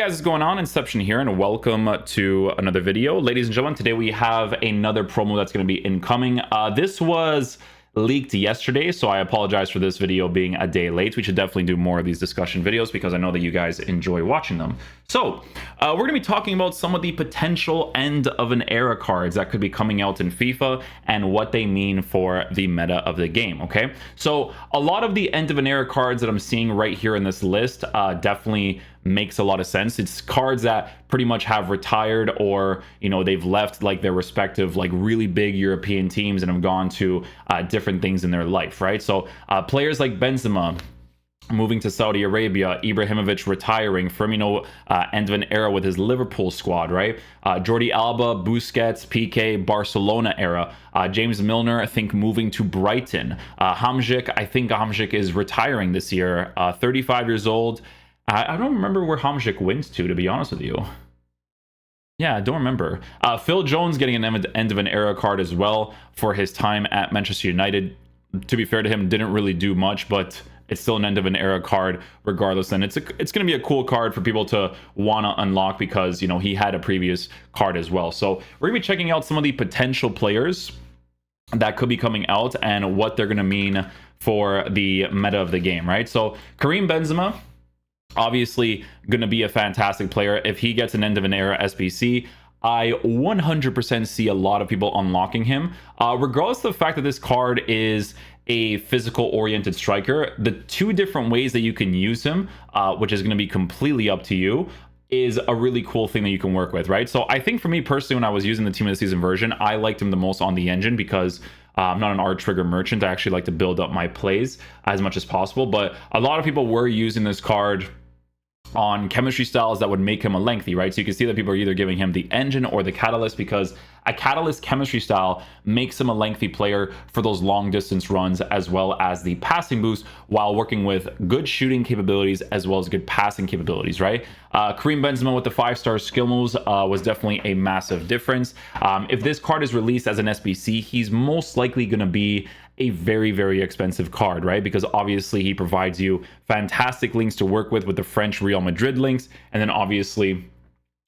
Guys, what's going on? Inception here, and welcome to another video. Ladies and gentlemen, today we have another promo that's going to be incoming. This was leaked yesterday, so I apologize for this video being a day late. We should definitely do more of these discussion videos because I know that you guys enjoy watching them. So we're going to be talking about some of the potential end of an era cards that could be coming out in FIFA and what they mean for the meta of the game. Okay, so a lot of the end of an era cards that I'm seeing right here in this list definitely makes a lot of sense. It's cards that pretty much have retired, or they've left like their respective like really big European teams and have gone to different things in their life, right? So players like Benzema moving to Saudi Arabia, Ibrahimovic retiring, Firmino end of an era with his Liverpool squad, right? Jordi Alba, Busquets, PK, Barcelona era. James Milner, I think, moving to Brighton. Hamzik, I think Hamzik is retiring this year, 35 years old. I don't remember where Hamzik went to be honest with you. Yeah, I don't remember. Phil Jones getting an end of an era card as well for his time at Manchester United. To be fair to him, didn't really do much, but it's still an end of an era card regardless. And it's going to be a cool card for people to want to unlock because, he had a previous card as well. So we're going to be checking out some of the potential players that could be coming out and what they're going to mean for the meta of the game, right? So Karim Benzema, obviously going to be a fantastic player. If he gets an end of an era SBC, I 100% see a lot of people unlocking him. Regardless of the fact that this card is a physical oriented striker, the two different ways that you can use him, which is going to be completely up to you, is a really cool thing that you can work with, right? So I think for me personally, when I was using the Team of the Season version, I liked him the most on the engine because I'm not an R trigger merchant. I actually like to build up my plays as much as possible. But a lot of people were using this card on chemistry styles that would make him a lengthy, right? So you can see that people are either giving him the engine or the catalyst, because a catalyst chemistry style makes him a lengthy player for those long distance runs, as well as the passing boost, while working with good shooting capabilities as well as good passing capabilities, right? Karim Benzema with the 5-star skill moves was definitely a massive difference. If this card is released as an SBC, he's most likely going to be a very, very expensive card, right? Because obviously he provides you fantastic links to work with the French Real Madrid links. And then obviously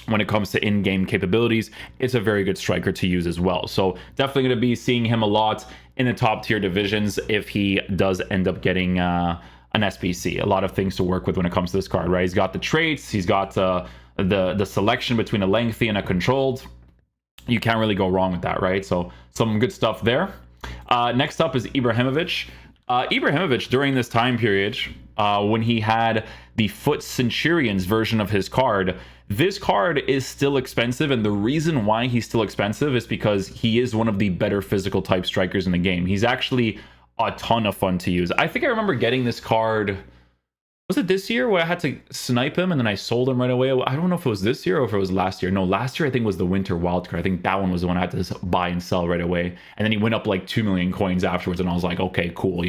when it comes to in-game capabilities, it's a very good striker to use as well. So definitely going to be seeing him a lot in the top tier divisions if he does end up getting an SBC. A lot of things to work with when it comes to this card, right? He's got the traits, he's got the selection between a lengthy and a controlled. You can't really go wrong with that, right? So some good stuff there. Next up is Ibrahimovic. Ibrahimovic, during this time period, when he had the Foot Centurions version of his card, this card is still expensive, and the reason why he's still expensive is because he is one of the better physical type strikers in the game. He's actually a ton of fun to use. I think I remember getting this card, was it this year where I had to snipe him and then I sold him right away? I don't know if it was this year or if it was last year. No, last year I think was the winter wild card. I think that one was the one I had to buy and sell right away. And then he went up like 2 million coins afterwards, and I was like, okay, cool,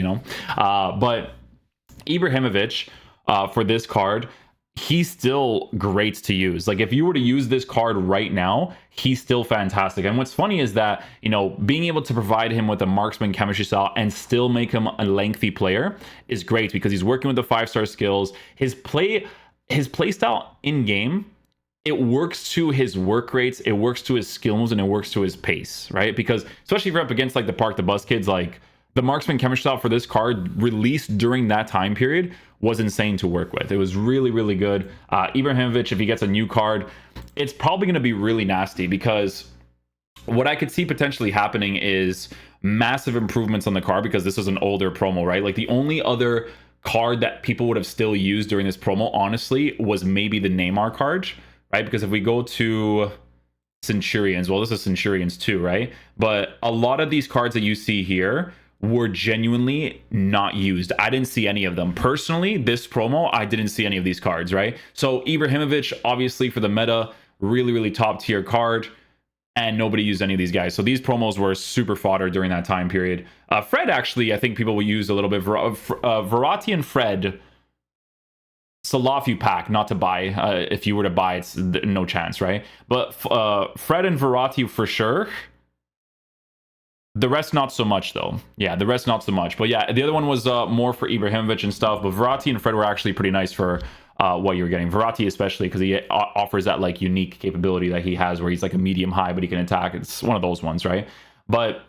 But Ibrahimovic, for this card, he's still great to use. Like if you were to use this card right now, he's still fantastic. And what's funny is that, being able to provide him with a marksman chemistry style and still make him a lengthy player is great, because he's working with the 5-star skills. His play style in game, it works to his work rates, it works to his skills, and it works to his pace, right? Because especially if you're up against like the Park the Bus kids, like the marksman chemistry style for this card released during that time period was insane to work with. It was really, really good. Ibrahimovic, if he gets a new card, it's probably going to be really nasty, because what I could see potentially happening is massive improvements on the card, because this is an older promo, right? Like the only other card that people would have still used during this promo, honestly, was maybe the Neymar card, right? Because if we go to Centurions, well, this is Centurions too, right? But a lot of these cards that you see here were genuinely not used. I didn't see any of them. Personally, this promo, I didn't see any of these cards, right? So Ibrahimovic, obviously for the meta, really, really top tier card, and nobody used any of these guys. So these promos were super fodder during that time period. Fred, actually, I think people will use a little bit. Verratti and Fred, Salafu pack, not to buy. If you were to buy, it's no chance, right? But Fred and Verratti for sure. The rest, not so much, though. Yeah, the rest, not so much. But yeah, the other one was more for Ibrahimovic and stuff. But Verratti and Fred were actually pretty nice for what you're getting. Verratti especially, because he offers that like unique capability that he has where he's like a medium high, but he can attack. It's one of those ones, right? But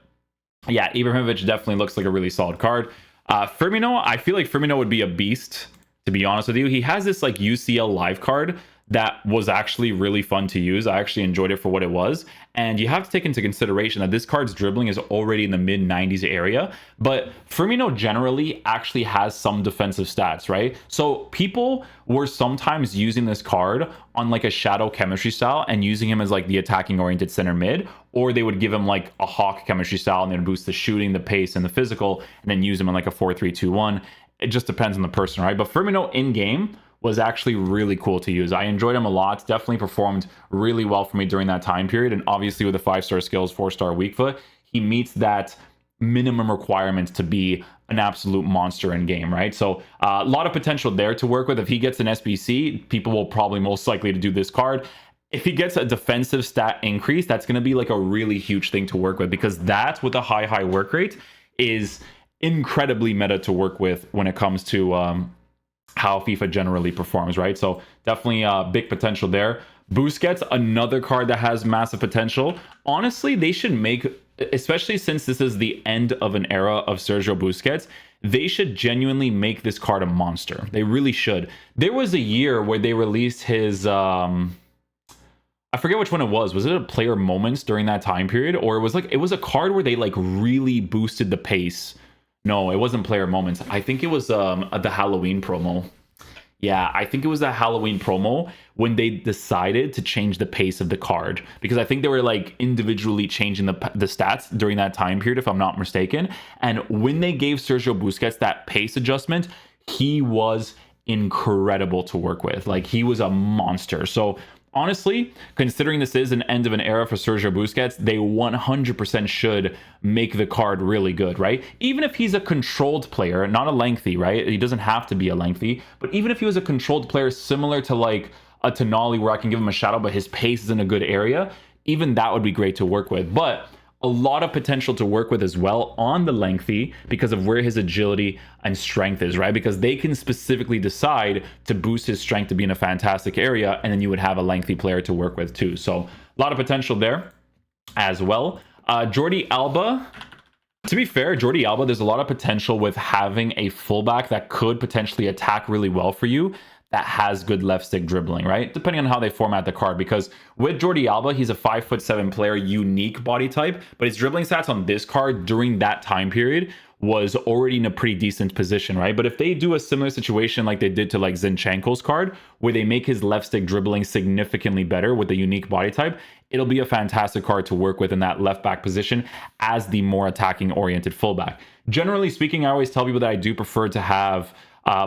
yeah, Ibrahimovic definitely looks like a really solid card. Firmino, I feel like Firmino would be a beast, to be honest with you. He has this like UCL live card that was actually really fun to use. I actually enjoyed it for what it was. And you have to take into consideration that this card's dribbling is already in the mid 90s area, but Firmino generally actually has some defensive stats, right? So people were sometimes using this card on like a shadow chemistry style and using him as like the attacking oriented center mid, or they would give him like a hawk chemistry style and then boost the shooting, the pace, and the physical, and then use him in like a 4-3-2-1. It just depends on the person, right? But Firmino in game was actually really cool to use. I enjoyed him a lot. Definitely performed really well for me during that time period. And obviously with the 5-star skills, 4-star weak foot, he meets that minimum requirement to be an absolute monster in game, right? So a lot of potential there to work with. If he gets an SBC, people will probably most likely to do this card. If he gets a defensive stat increase, that's going to be like a really huge thing to work with, because that with a high work rate is incredibly meta to work with when it comes to how FIFA generally performs, right? So definitely big potential there. Busquets, another card that has massive potential. Honestly, they should make, especially since this is the end of an era of Sergio Busquets, they should genuinely make this card a monster. They really should. There was a year where they released his, I forget which one it was. Was it a player moments during that time period? Or it was a card where they like really boosted the pace. No, it wasn't player moments. I think it was the Halloween promo. Yeah, I think it was that Halloween promo when they decided to change the pace of the card, because I think they were like individually changing the stats during that time period, if I'm not mistaken. And when they gave Sergio Busquets that pace adjustment, he was incredible to work with. Like, he was a monster. So honestly, considering this is an end of an era for Sergio Busquets, they 100% should make the card really good, right? Even if he's a controlled player, not a lengthy, right? He doesn't have to be a lengthy, but even if he was a controlled player similar to like a Tonali where I can give him a shadow, but his pace is in a good area, even that would be great to work with. But a lot of potential to work with as well on the lengthy because of where his agility and strength is, right? Because they can specifically decide to boost his strength to be in a fantastic area, and then you would have a lengthy player to work with too. So a lot of potential there as well. Jordi Alba, to be fair, Jordi Alba, there's a lot of potential with having a fullback that could potentially attack really well for you, that has good left stick dribbling, right? Depending on how they format the card, because with Jordi Alba, he's a 5'7" player, unique body type, but his dribbling stats on this card during that time period was already in a pretty decent position, right? But if they do a similar situation like they did to like Zinchenko's card, where they make his left stick dribbling significantly better with the unique body type, it'll be a fantastic card to work with in that left back position as the more attacking oriented fullback. Generally speaking, I always tell people that I do prefer to have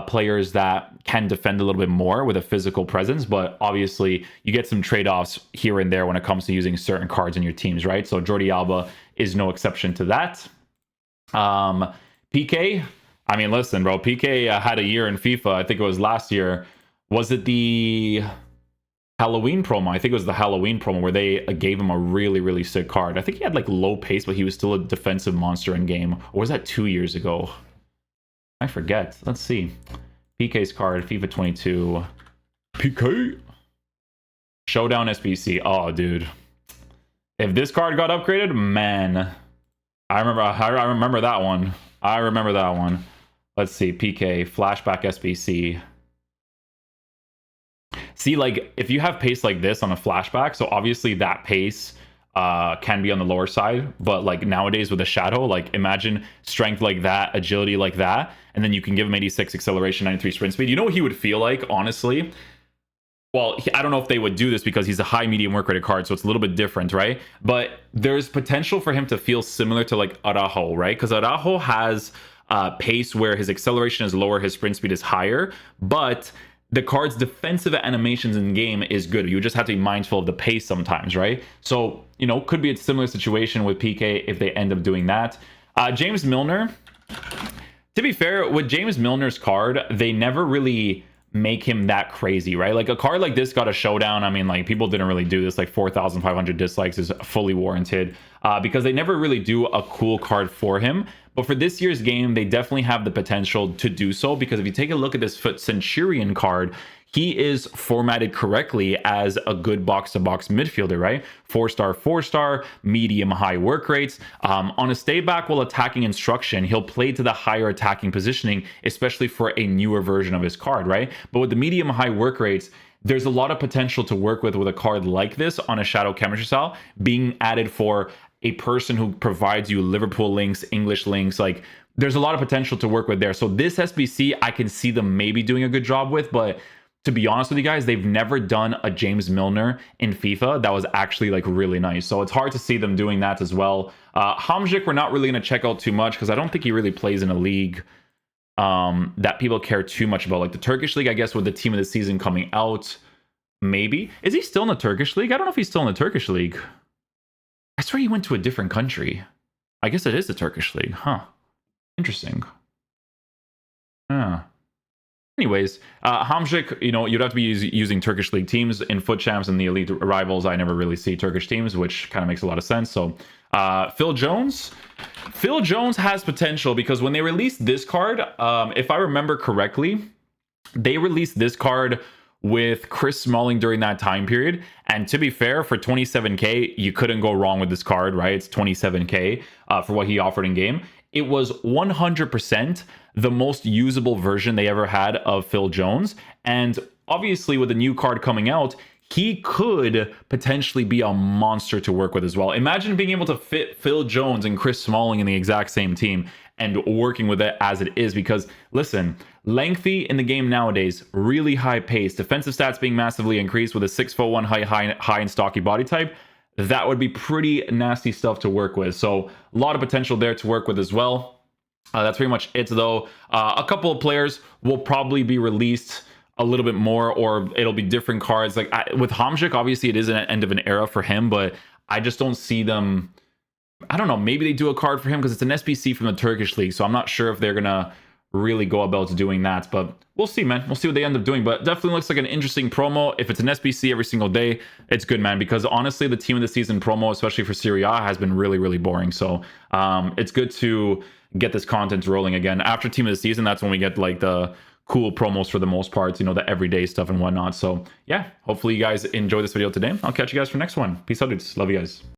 players that can defend a little bit more with a physical presence, but obviously you get some trade-offs here and there when it comes to using certain cards in your teams, right? So Jordi Alba is no exception to that. PK, I mean, listen, bro, PK had a year in FIFA. I think it was last year. Was it the Halloween promo? I think it was the Halloween promo where they gave him a really sick card. I think he had like low pace, but he was still a defensive monster in game. Or was that 2 years ago? I forget. Let's see. PK's card, FIFA 22. PK. Showdown SBC. Oh, dude. If this card got upgraded, man. I remember that one. I remember that one. Let's see. PK. Flashback SBC. See, like, if you have pace like this on a flashback, so obviously that pace can be on the lower side, but like nowadays with a shadow, like imagine strength like that, agility like that, and then you can give him 86 acceleration, 93 sprint speed. You know what he would feel like, honestly? Well, I don't know if they would do this because he's a high medium work rated card, so it's a little bit different, right? But there's potential for him to feel similar to like Araujo, right? Because Araujo has pace where his acceleration is lower, his sprint speed is higher, but the card's defensive animations in game is good. You just have to be mindful of the pace sometimes, right? So, you know, could be a similar situation with PK if they end up doing that. James Milner, to be fair, with James Milner's card, they never really make him that crazy, right? Like a card like this got a showdown. I mean, like people didn't really do this, like 4,500 dislikes is fully warranted because they never really do a cool card for him. But for this year's game, they definitely have the potential to do so, because if you take a look at this Centurion card, he is formatted correctly as a good box-to-box midfielder, right? 4-star, 4-star, medium-high work rates. On a stay back while attacking instruction, he'll play to the higher attacking positioning, especially for a newer version of his card, right? But with the medium-high work rates, there's a lot of potential to work with a card like this on a shadow chemistry style being added for a person who provides you Liverpool links, English links. Like, there's a lot of potential to work with there. So this SBC, I can see them maybe doing a good job with, but to be honest with you guys, they've never done a James Milner in FIFA that was actually like really nice. So it's hard to see them doing that as well. Hamzik, we're not really going to check out too much because I don't think he really plays in a league that people care too much about. Like the Turkish league, I guess, with the team of the season coming out, maybe. Is he still in the Turkish league? I don't know if he's still in the Turkish league. I swear he went to a different country. I guess it is the Turkish league, huh? Interesting. Yeah. Anyways, Hamzik, you know, you'd have to be using Turkish league teams in FUT Champs and the elite rivals. I never really see Turkish teams, which kind of makes a lot of sense. So Phil Jones has potential because when they released this card, if I remember correctly, they released this card with Chris Smalling during that time period. And to be fair, for 27k, you couldn't go wrong with this card, right? It's 27k for what he offered in game. It was 100% the most usable version they ever had of Phil Jones. And obviously with the new card coming out, he could potentially be a monster to work with as well. Imagine being able to fit Phil Jones and Chris Smalling in the exact same team and working with it as it is. Because listen, lengthy in the game nowadays, really high pace, defensive stats being massively increased with a 6'1" high and stocky body type. That would be pretty nasty stuff to work with. So a lot of potential there to work with as well. That's pretty much it though. A couple of players will probably be released a little bit more, or it'll be different cards. Like with Hamzik, obviously it is an end of an era for him, but I just don't see them. I don't know, maybe they do a card for him because it's an SBC from the Turkish league. So I'm not sure if they're going to really go about doing that, but we'll see, man. We'll see what they end up doing, but definitely looks like an interesting promo. If it's an SBC every single day, it's good, man, because honestly, the team of the season promo, especially for Serie A, has been really, really boring. So it's good to get this content rolling again. After team of the season, that's when we get like the cool promos for the most part, you know, the everyday stuff and whatnot. So yeah, hopefully you guys enjoy this video today. I'll catch you guys for next one. Peace out, dudes. Love you guys.